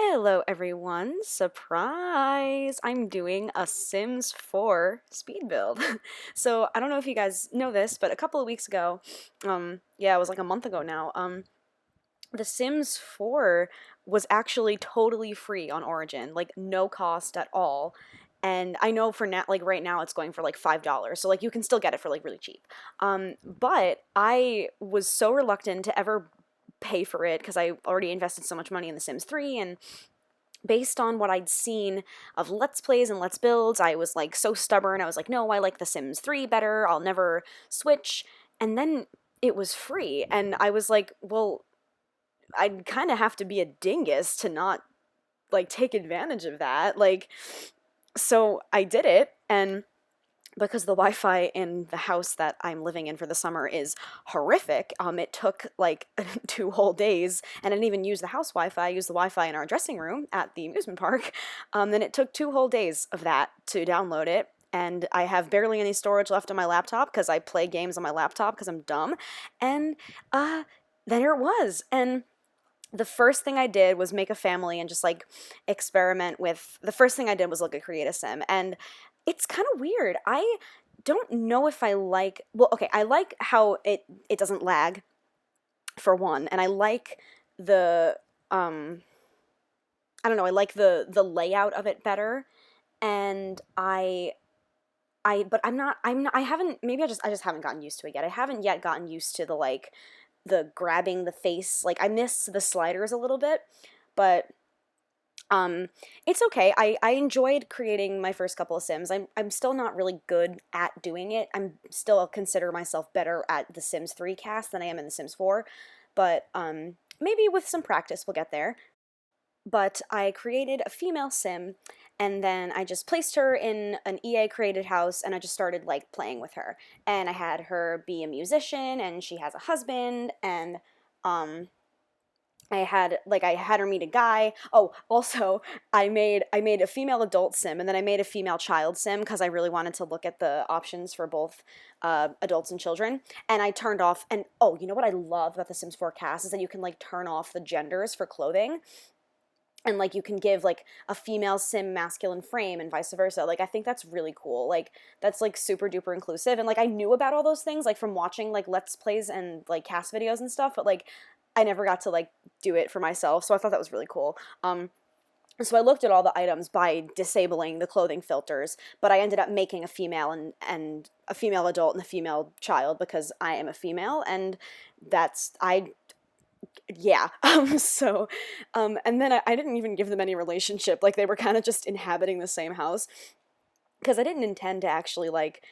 Hello everyone, surprise! I'm doing a Sims 4 speed build. So I don't know if you guys know this, but a couple of weeks ago, yeah, it was like a month ago now, the Sims 4 was actually totally free on Origin, like no cost at all. And I know for now, like right now, it's going for like $5, so like you can still get it for like really cheap. But I was so reluctant to ever pay for it because I already invested so much money in The Sims 3, and based on what I'd seen of Let's Plays and Let's Builds, I was like so stubborn. I was like, no, I like The Sims 3 better. I'll never switch. And then it was free, and I was like, well, I'd kind of have to be a dingus to not like take advantage of that. Like, so I did it, and because the Wi-Fi in the house that I'm living in for the summer is horrific, it took like 2 whole days, and I didn't even use the house Wi-Fi. I used the Wi-Fi in our dressing room at the amusement park. Then it took 2 whole days of that to download it, and I have barely any storage left on my laptop because I play games on my laptop because I'm dumb. And uh, there it was, and the first thing I did was make a family and just like experiment with the first thing I did was look at Create a Sim, and it's kind of weird. I don't know if I like, well, okay, I like how it doesn't lag for one, and I like the I don't know, I like the layout of it better, and but I'm not I haven't, maybe I just haven't gotten used to it yet. I haven't yet gotten used to the like the grabbing the face. Like I miss the sliders a little bit, but it's okay. I enjoyed creating my first couple of Sims. I'm still not really good at doing it. I'm still consider myself better at the Sims 3 cast than I am in the Sims 4, but maybe with some practice we'll get there. But I created a female sim, and then I just placed her in an EA created house, and I just started like playing with her. And I had her be a musician, and she has a husband, and um I had her meet a guy. Oh, also I made a female adult sim, and then I made a female child sim because I really wanted to look at the options for both adults and children. And I turned off, and oh, you know what I love about the Sims 4 cast is that you can like turn off the genders for clothing, and like you can give like a female sim masculine frame and vice versa. Like I think that's really cool. Like that's like super duper inclusive, and like I knew about all those things like from watching like let's plays and like cast videos and stuff, but like I never got to like do it for myself, so I thought that was really cool. So I looked at all the items by disabling the clothing filters, but I ended up making a female and a female adult and a female child because I am a female, and that's I yeah. And then I didn't even give them any relationship. Like they were kind of just inhabiting the same house because I didn't intend to actually like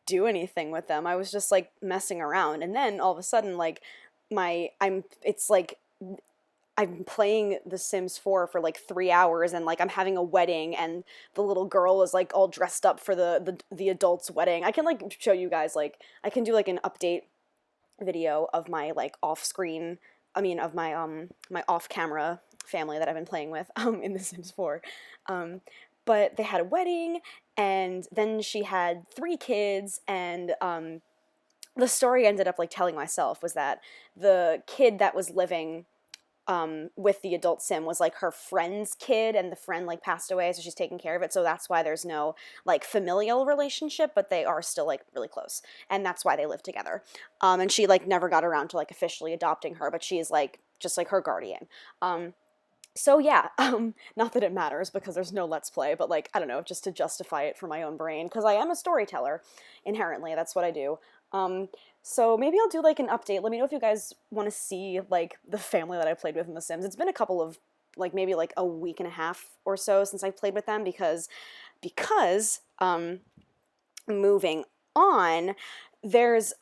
do anything with them. I was just like messing around, and then all of a sudden, like it's like I'm playing The Sims 4 for like 3 hours, and like I'm having a wedding, and the little girl is like all dressed up for the adult's wedding. I can like show you guys, like I can do like an update video of my like off-screen, I mean of my off-camera family that I've been playing with in The Sims 4. Um, but they had a wedding, and then she had 3 kids, and the story I ended up like telling myself was that the kid that was living with the adult sim was like her friend's kid, and the friend like passed away, so she's taking care of it, so that's why there's no like familial relationship, but they are still like really close, and that's why they live together. And she like never got around to like officially adopting her, but she's like just like her guardian. So yeah, not that it matters because there's no let's play, but like I don't know, just to justify it for my own brain because I am a storyteller inherently. That's what I do. Um, so maybe I'll do like an update. Let me know if you guys want to see like the family that I played with in The Sims. It's been a couple of like maybe like a week and a half or so since I played with them because moving on, there's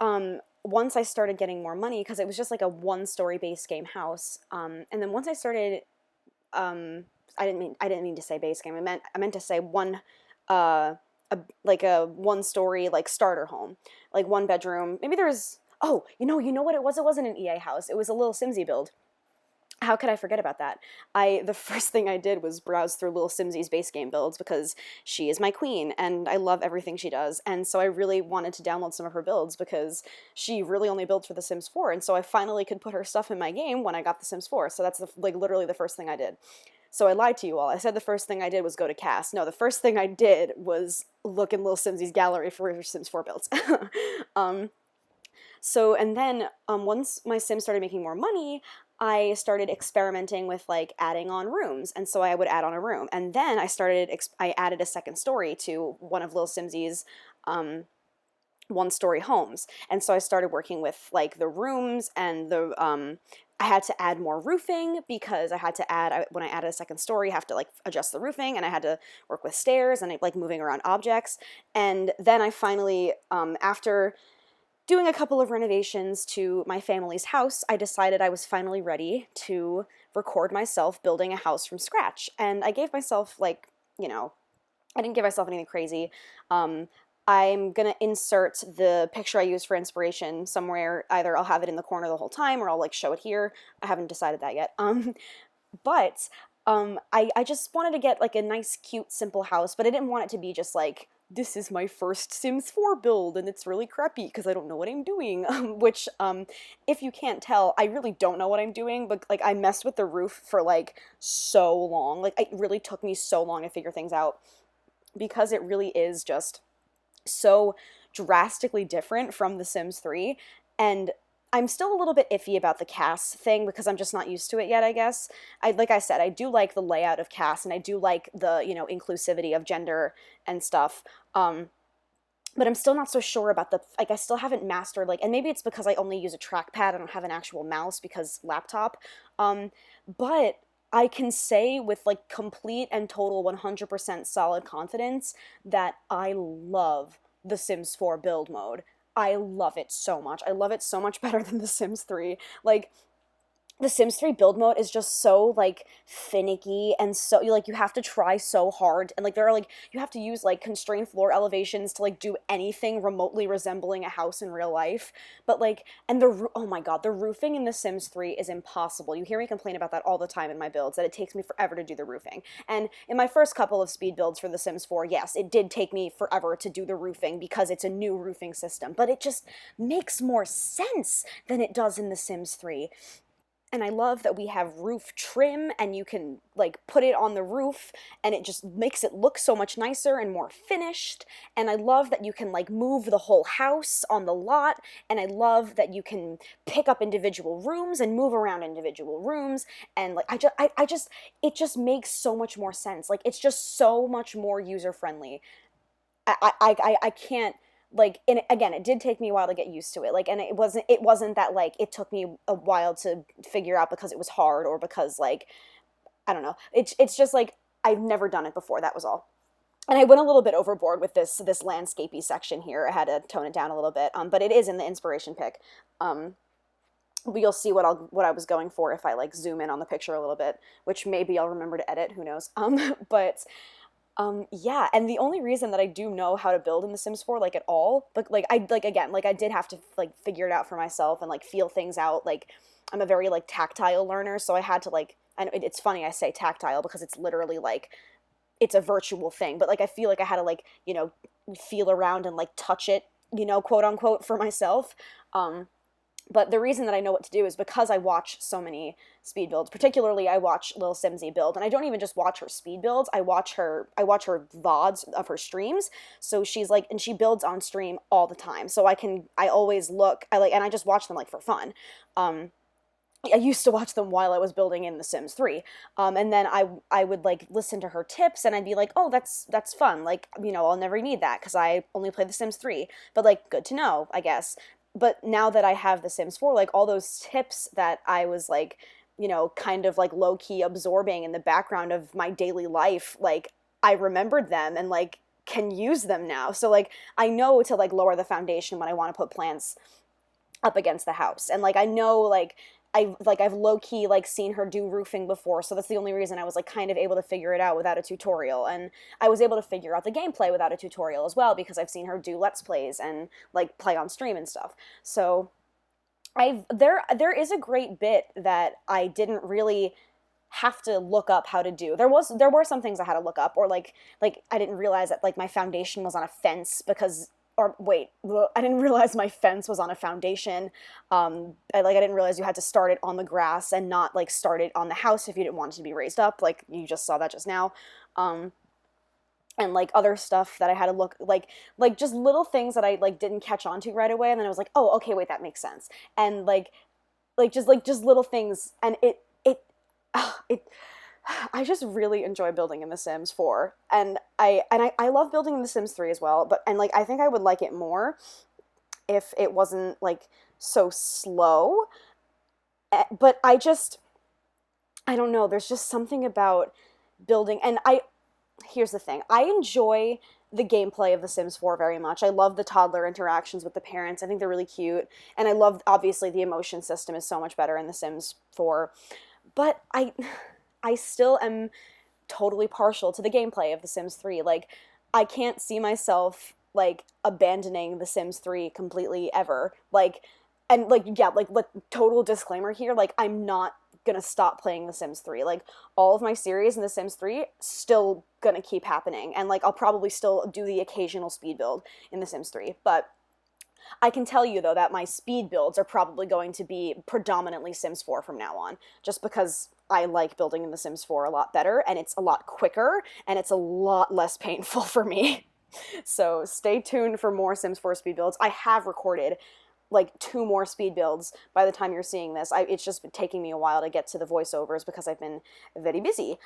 once I started getting more money because it was just like a one story base game house. And then once I started um, I didn't mean to say base game. I meant to say one like a one story like starter home, like 1 bedroom. Maybe there's oh you know what it was? It wasn't an EA house. It was a little Simsy build. How could I forget about that? The first thing I did was browse through Little Simsy's base game builds because she is my queen and I love everything she does. And so I really wanted to download some of her builds because she really only builds for The Sims 4. And so I finally could put her stuff in my game when I got The Sims 4. So that's like literally the first thing I did. So I lied to you all. I said the first thing I did was go to cast. No, the first thing I did was look in Lil Simsy's gallery for Sims 4 builds. um, so, and then once my Sims started making more money, I started experimenting with like adding on rooms. And so I would add on a room. And then I added a second story to one of Lil Simsy's um, one-story homes. And so I started working with like the rooms and I had to add more roofing because when I added a second story, I have to like adjust the roofing, and I had to work with stairs and like moving around objects. And then I finally, after doing a couple of renovations to my family's house, I decided I was finally ready to record myself building a house from scratch. And I gave myself like, I didn't give myself anything crazy. I'm gonna insert the picture I used for inspiration somewhere. Either I'll have it in the corner the whole time, or I'll like show it here. I haven't decided that yet. But I just wanted to get like a nice, cute, simple house, but I didn't want it to be just like, this is my first Sims 4 build, and it's really crappy because I don't know what I'm doing. Which, if you can't tell, I really don't know what I'm doing, but like I messed with the roof for like so long. Like it really took me so long to figure things out because it really is just so drastically different from The Sims 3, and I'm still a little bit iffy about the CAS thing because I'm just not used to it yet, I guess. Like I said, I do like the layout of CAS, and I do like the, inclusivity of gender and stuff. But I'm still not so sure about I still haven't mastered, like, and maybe it's because I only use a trackpad, I don't have an actual mouse because laptop. But I can say with, like, complete and total 100% solid confidence that I love The Sims 4 build mode. I love it so much. I love it so much better than The Sims 3. Like, The Sims 3 build mode is just so, like, finicky, and so, you have to try so hard, and, like, you have to use, like, constrained floor elevations to, like, do anything remotely resembling a house in real life, but, like, and oh my god, the roofing in The Sims 3 is impossible. You hear me complain about that all the time in my builds, that it takes me forever to do the roofing, and in my first couple of speed builds for The Sims 4, yes, it did take me forever to do the roofing because it's a new roofing system, but it just makes more sense than it does in The Sims 3. And I love that we have roof trim, and you can like put it on the roof and it just makes it look so much nicer and more finished. And I love that you can like move the whole house on the lot, and I love that you can pick up individual rooms and move around individual rooms, and like I just it just makes so much more sense. Like it's just so much more user friendly. I can't, like, and again, it did take me a while to get used to it, like, and it wasn't that like it took me a while to figure out because it was hard, or because like I don't know, it's just like I've never done it before, that was all. And I went a little bit overboard with this landscapey section here. I had to tone it down a little bit, but it is in the inspiration pick. But you'll see what I was going for if I like zoom in on the picture a little bit, which maybe I'll remember to edit, who knows. But yeah, and the only reason that I do know how to build in The Sims 4, like, at all, but, like, I did have to, like, figure it out for myself and, like, feel things out, like, I'm a very, like, tactile learner, so I had to, like, and it's funny I say tactile because it's literally, like, it's a virtual thing, but, like, I feel like I had to, like, feel around and, like, touch it, quote unquote, for myself. But the reason that I know what to do is because I watch so many speed builds. Particularly, I watch Lil Simsy build, and I don't even just watch her speed builds. I watch her VODs of her streams. So she's like, and she builds on stream all the time. So I always look, and I just watch them like for fun. I used to watch them while I was building in The Sims 3. And then I would like listen to her tips, and I'd be like, oh, that's fun. Like, I'll never need that because I only play The Sims 3. But like, good to know, I guess. But now that I have The Sims 4, like, all those tips that I was, like, kind of, like, low-key absorbing in the background of my daily life, like, I remembered them and, like, can use them now. So, like, I know to, like, lower the foundation when I want to put plants up against the house. And, like, I know, like, I've low-key, like, seen her do roofing before, so that's the only reason I was, like, kind of able to figure it out without a tutorial. And I was able to figure out the gameplay without a tutorial as well, because I've seen her do Let's Plays and, like, play on stream and stuff. So there is a great bit that I didn't really have to look up how to do. There were some things I had to look up, or, like I didn't realize that, like, my foundation was on a fence because, or wait, I didn't realize my fence was on a foundation. I didn't realize you had to start it on the grass and not like start it on the house if you didn't want it to be raised up. Like you just saw that just now. Um, and like other stuff that I had to look like just little things that I like didn't catch on to right away, and then I was like, oh, okay, wait, that makes sense. And like just little things, and it I just really enjoy building in The Sims 4, and I love building in The Sims 3 as well. But and like I think I would like it more if it wasn't like so slow. But I don't know. There's just something about building, and I here's the thing. I enjoy the gameplay of The Sims 4 very much. I love the toddler interactions with the parents. I think they're really cute, and I love obviously the emotion system is so much better in The Sims 4. But I still am totally partial to the gameplay of The Sims 3. Like, I can't see myself like abandoning The Sims 3 completely ever. Like, and like yeah, like total disclaimer here, like I'm not gonna stop playing The Sims 3. Like all of my series in The Sims 3 still gonna keep happening, and like I'll probably still do the occasional speed build in The Sims 3. But I can tell you though that my speed builds are probably going to be predominantly Sims 4 from now on, just because I like building in The Sims 4 a lot better, and it's a lot quicker, and it's a lot less painful for me. So stay tuned for more Sims 4 speed builds. I have recorded like 2 more speed builds by the time you're seeing this. It's just been taking me a while to get to the voiceovers because I've been very busy.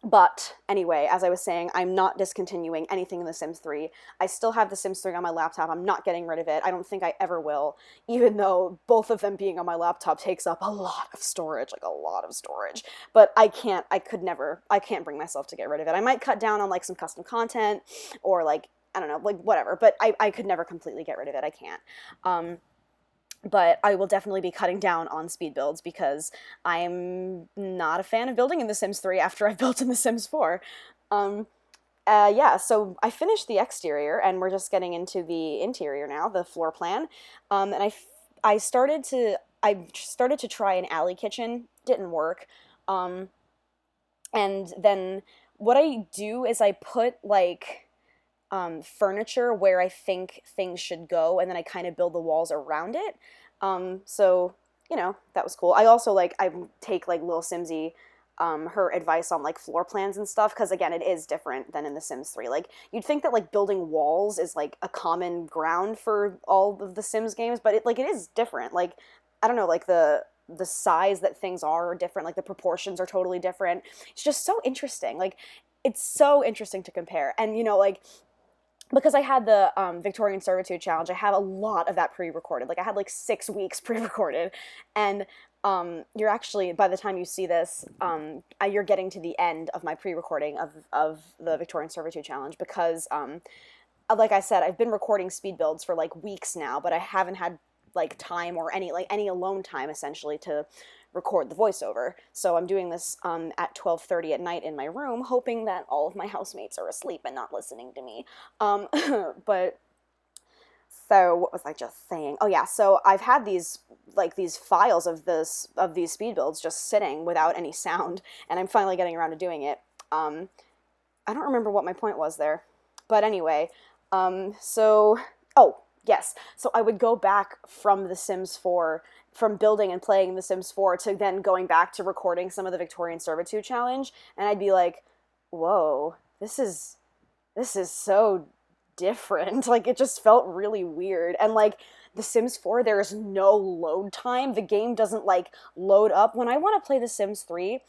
But anyway, as I was saying, I'm not discontinuing anything in The Sims 3. I still have The Sims 3 on my laptop. I'm not getting rid of it. I don't think I ever will, even though both of them being on my laptop takes up a lot of storage, like a lot of storage. But I can't bring myself to get rid of it. I might cut down on like some custom content or like, I don't know, like whatever, but I could never completely get rid of it. I can't. But I will definitely be cutting down on speed builds because I'm not a fan of building in The Sims 3 after I've built in The Sims 4. Yeah, so I finished the exterior, and we're just getting into the interior now, the floor plan. And I started to try an alley kitchen, didn't work. Um, and then what I do is I put like furniture where I think things should go, and then I kind of build the walls around it. So that was cool. I also I take like Lil Simsy, her advice on like floor plans and stuff, because again, it is different than in The Sims 3. Like you'd think that like building walls is like a common ground for all of the Sims games, but it is different. Like I don't know, like the size that things are different, like the proportions are totally different. It's just so interesting. Like it's so interesting to compare, and like because I had the Victorian Servitude Challenge, I have a lot of that pre-recorded. Like I had like 6 weeks pre-recorded, and you're actually, by the time you see this, you're getting to the end of my pre-recording of the Victorian Servitude Challenge because, like I said, I've been recording speed builds for like weeks now, but I haven't had like time or any alone time essentially to record the voiceover. So I'm doing this at 12:30 at night in my room, hoping that all of my housemates are asleep and not listening to me. But so what was I just saying? Oh yeah, so I've had these files of these speed builds just sitting without any sound, and I'm finally getting around to doing it. I don't remember what my point was there, but anyway, so oh yes, so I would go back from The Sims 4, from building and playing The Sims 4 to then going back to recording some of the Victorian Servitude Challenge, and I'd be like, whoa, this is so different. Like it just felt really weird. And like The Sims 4, there is no load time. The game doesn't like load up. When I want to play The Sims 3,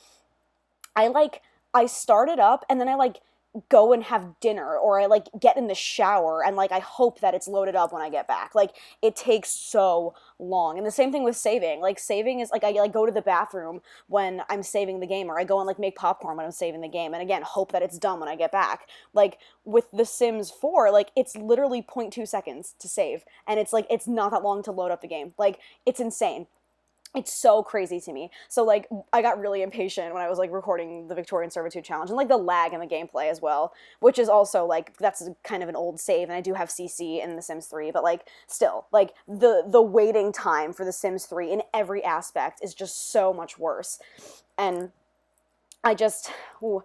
I start it up and then I like go and have dinner, or I like get in the shower and like I hope that it's loaded up when I get back. Like it takes so long. And the same thing with saving. Like saving is like I like go to the bathroom when I'm saving the game, or I go and like make popcorn when I'm saving the game, and again hope that it's done when I get back. Like with The Sims 4, like it's literally 0.2 seconds to save, and it's like it's not that long to load up the game. Like it's insane. It's so crazy to me. So like I got really impatient when I was like recording the Victorian Servitude Challenge, and like the lag in the gameplay as well, which is also like that's kind of an old save, and I do have CC in The Sims 3, but like still like the waiting time for The Sims 3 in every aspect is just so much worse. And I just ooh,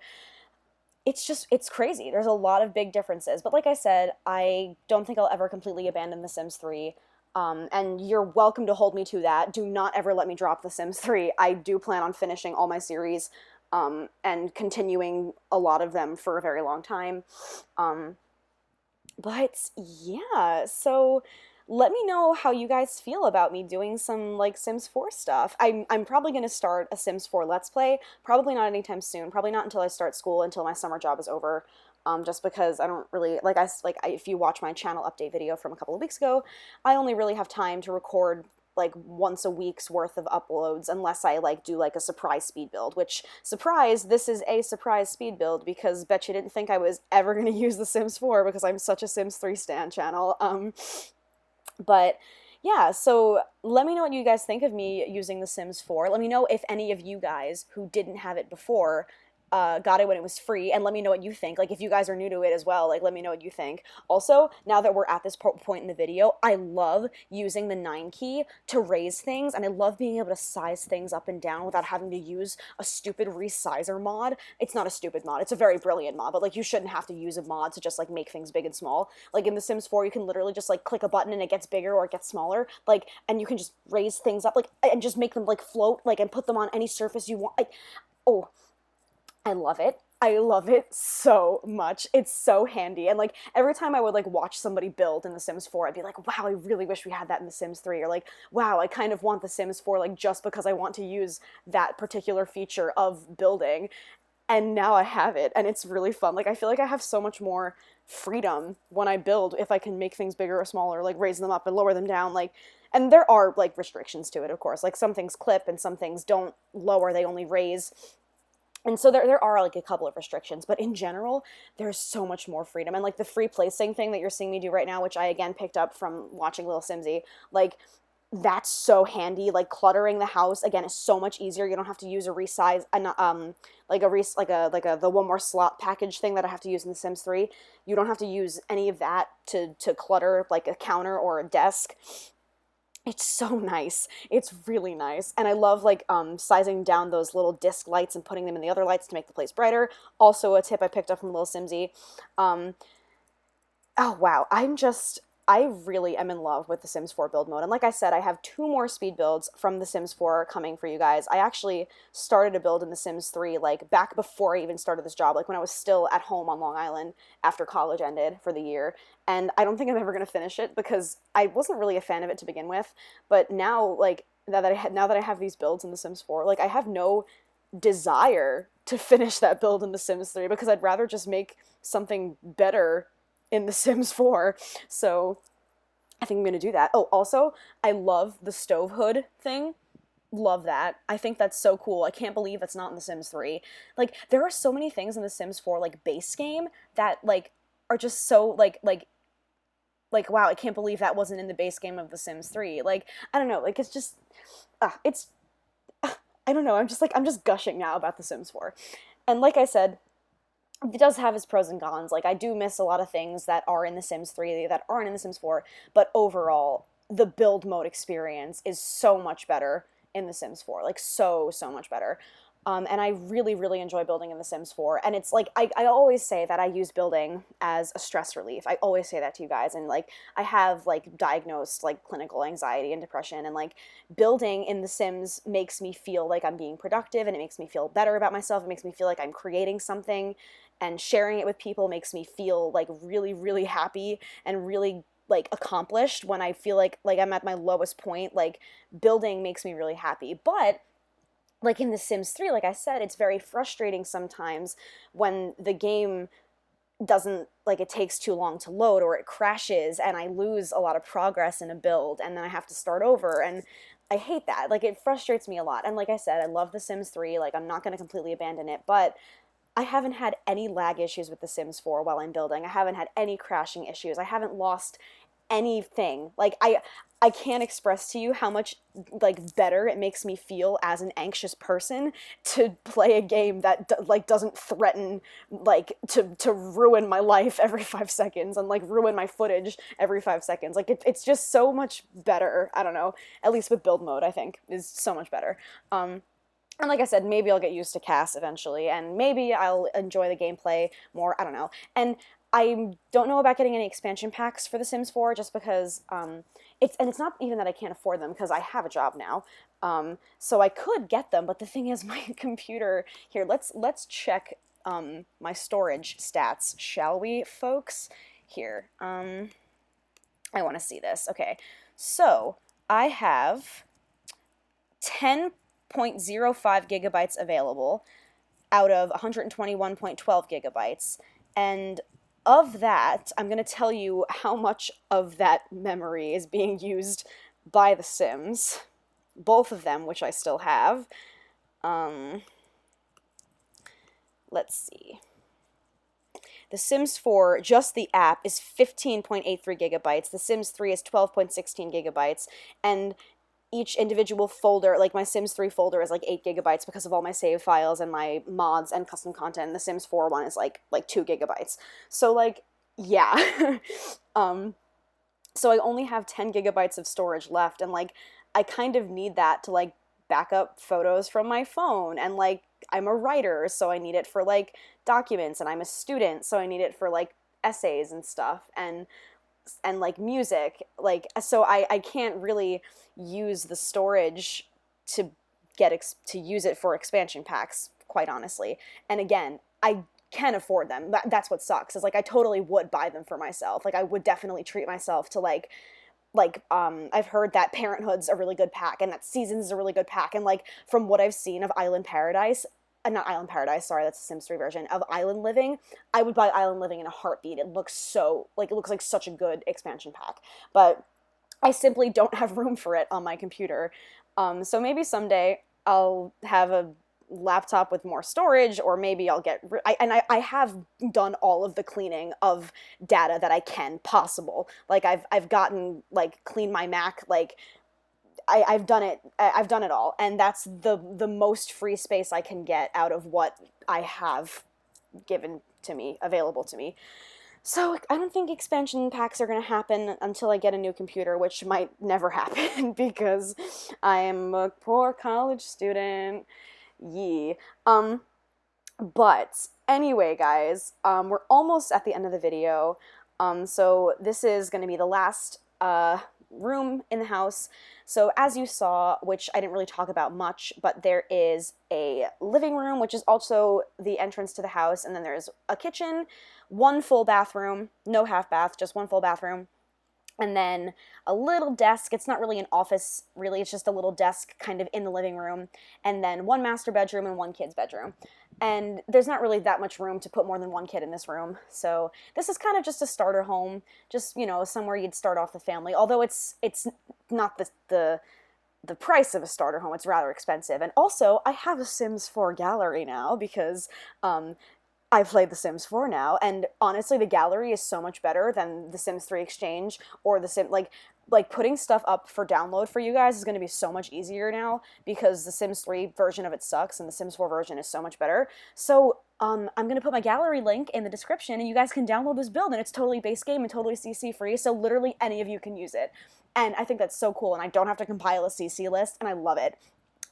it's crazy. There's a lot of big differences. But like I said, I don't think I'll ever completely abandon The Sims 3. And you're welcome to hold me to that. Do not ever let me drop The Sims 3. I do plan on finishing all my series, and continuing a lot of them for a very long time. Um, but yeah, so let me know how you guys feel about me doing some like Sims 4 stuff. I'm probably going to start a Sims 4 Let's Play. Probably not anytime soon. Probably not until I start school, until my summer job is over. Just because I don't really if you watch my channel update video from a couple of weeks ago, I only really have time to record like once a week's worth of uploads unless I like do like a surprise speed build, which surprise, this is a surprise speed build because bet you didn't think I was ever going to use The Sims 4 because I'm such a Sims 3 stan channel. But yeah, so let me know what you guys think of me using The Sims 4. Let me know if any of you guys who didn't have it before got it when it was free, and let me know what you think. Like, if you guys are new to it as well, like, let me know what you think. Also, now that we're at this point in the video, I love using the 9 key to raise things, and I love being able to size things up and down without having to use a stupid resizer mod. It's not a stupid mod, it's a very brilliant mod, but, like, you shouldn't have to use a mod to just, like, make things big and small. Like, in The Sims 4, you can literally just, like, click a button and it gets bigger or it gets smaller, like, and you can just raise things up, like, and just make them, like, float, like, and put them on any surface you want. Like, oh, I love it. I love it so much. It's so handy. And like every time I would like watch somebody build in The Sims 4, I'd be like, wow, I really wish we had that in The Sims 3. Or like, wow, I kind of want The Sims 4 like just because I want to use that particular feature of building. And now I have it and it's really fun. Like I feel like I have so much more freedom when I build if I can make things bigger or smaller, like raise them up and lower them down. Like, and there are like restrictions to it, of course. Like some things clip and some things don't lower, they only raise. And so there are like a couple of restrictions, but in general, there's so much more freedom. And like the free placing thing that you're seeing me do right now, which I again picked up from watching Little Simsy, like that's so handy. Like cluttering the house again is so much easier. You don't have to use a resize, like a the one more slot package thing that I have to use in The Sims 3. You don't have to use any of that to clutter like a counter or a desk. It's so nice. It's really nice. And I love like sizing down those little disc lights and putting them in the other lights to make the place brighter. Also a tip I picked up from Little Simsy. Um, oh wow, I really am in love with the Sims 4 build mode. And like I said, I have 2 more speed builds from the Sims 4 coming for you guys. I actually started a build in the Sims 3 like back before I even started this job, like when I was still at home on Long Island after college ended for the year. And I don't think I'm ever going to finish it because I wasn't really a fan of it to begin with. But now like now that I have these builds in the Sims 4, like I have no desire to finish that build in the Sims 3 because I'd rather just make something better in The Sims 4. So I think I'm going to do that. Oh, also, I love the stove hood thing. Love that. I think that's so cool. I can't believe that's not in The Sims 3. Like, there are so many things in The Sims 4, like, base game that, like, are just so, wow, I can't believe that wasn't in the base game of The Sims 3. Like, I don't know, like, it's just, it's, I don't know, I'm just gushing now about The Sims 4. And like I said, it does have its pros and cons. Like, I do miss a lot of things that are in The Sims 3 that aren't in The Sims 4, but overall, the build mode experience is so much better in The Sims 4. Like, so much better. And I really, really enjoy building in The Sims 4. And it's like, I always say that I use building as a stress relief. I always say that to you guys. And like, I have like diagnosed like clinical anxiety and depression. And like, building in The Sims makes me feel like I'm being productive and it makes me feel better about myself. It makes me feel like I'm creating something, and sharing it with people makes me feel like really, really happy and really like accomplished when I feel like I'm at my lowest point. Like, building makes me really happy. But like in The Sims 3, like I said, it's very frustrating sometimes when the game doesn't, like, it takes too long to load or it crashes and I lose a lot of progress in a build and then I have to start over, and I hate that. Like, it frustrates me a lot. And like I said, I love The Sims 3. Like, I'm not going to completely abandon it, but I haven't had any lag issues with The Sims 4 while I'm building. I haven't had any crashing issues. I haven't lost anything. Like, I can't express to you how much like better it makes me feel as an anxious person to play a game that like doesn't threaten like to ruin my life every 5 seconds and like ruin my footage every 5 seconds. Like, it's just so much better. I don't know. At least with build mode, I think is so much better. And like I said, maybe I'll get used to Cass eventually, and maybe I'll enjoy the gameplay more. I don't know. And I don't know about getting any expansion packs for The Sims 4, just because it's not even that I can't afford them, because I have a job now. So I could get them, but the thing is, my computer here. Let's check my storage stats, shall we, folks? Here, I want to see this. Okay, so I have 10.05 gigabytes available out of 121.12 gigabytes. And of that, I'm going to tell you how much of that memory is being used by The Sims. Both of them, which I still have. Let's see. The Sims 4, just the app, is 15.83 gigabytes. The Sims 3 is 12.16 gigabytes. And each individual folder, like my Sims 3 folder is like 8 gigabytes because of all my save files and my mods and custom content. And the Sims 4 one is like 2 gigabytes. So like, yeah. So I only have 10 gigabytes of storage left, and like I kind of need that to like back up photos from my phone, and like I'm a writer, so I need it for like documents, and I'm a student, so I need it for like essays and stuff, and like music, like, so I can't really use the storage to to use it for expansion packs, quite honestly. And again, I can afford them. That's what sucks, is like I totally would buy them for myself. Like I would definitely treat myself to like I've heard that Parenthood's a really good pack, and that Seasons is a really good pack, and like from what I've seen of Island Paradise, not Island Paradise, sorry, that's the Sims 3 version of Island Living, I would buy Island Living in a heartbeat. It looks so, like, it looks like such a good expansion pack, but I simply don't have room for it on my computer. So maybe someday I'll have a laptop with more storage, or maybe I'll get, I have done all of the cleaning of data that I can possible. Like I've gotten, like, clean my Mac, like, I've done it. I've done it all, and that's the most free space I can get out of what I have given to me, available to me. So I don't think expansion packs are going to happen until I get a new computer, which might never happen because I am a poor college student. Yee. But anyway, guys, we're almost at the end of the video. So this is going to be the last room in the house. So as you saw, which I didn't really talk about much, but there is a living room, which is also the entrance to the house, and then there's a kitchen, one full bathroom, no half bath, just one full bathroom, and then a little desk. It's not really an office, really, it's just a little desk kind of in the living room, and then one master bedroom and one kid's bedroom. And there's not really that much room to put more than one kid in this room, so this is kind of just a starter home, just, you know, somewhere you'd start off the family, although it's not the price of a starter home. It's rather expensive. And also, I have a Sims 4 gallery now because I've played The Sims 4 now, and honestly, the gallery is so much better than The Sims 3 Exchange or the Sim, like putting stuff up for download for you guys is going to be so much easier now because the Sims 3 version of it sucks and the Sims 4 version is so much better. So I'm going to put my gallery link in the description, and you guys can download this build, and it's totally base game and totally CC free, so literally any of you can use it. And I think that's so cool, and I don't have to compile a CC list, and I love it.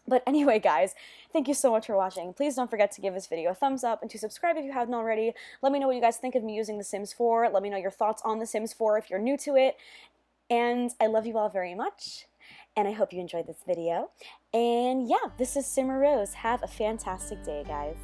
But anyway, guys, thank you so much for watching. Please don't forget to give this video a thumbs up and to subscribe if you haven't already. Let me know what you guys think of me using The Sims 4. Let me know your thoughts on The Sims 4 if you're new to it. And I love you all very much, and I hope you enjoyed this video. And yeah, this is SimmerRose. Have a fantastic day, guys.